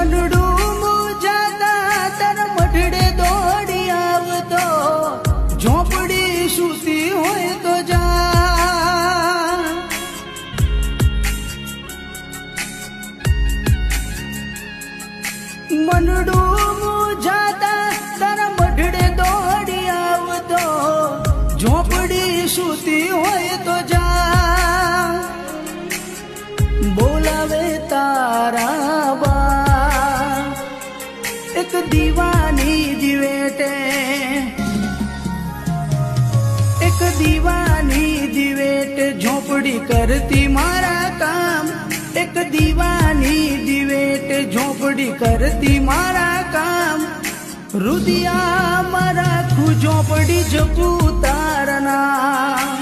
મનડું મૂજાતા તારા મઢડે દોડી આવતો, ઝોપડી સૂતી હોય તો જા. મનડું મૂજાતા તારા મઢડે દોડી આવતો, ઝોપડી સૂતી હોય તો જા. બોલાવે તારા બા એક દીવાની દિવેટે, એક દીવાની દિવેટે ઝોપડી કરતી મારા કામ. એક દીવાની દિવેટે ઝોપડી કરતી મારા કામ. રુદિયામાં રાખું ઝોપડી જપું તારા નામ.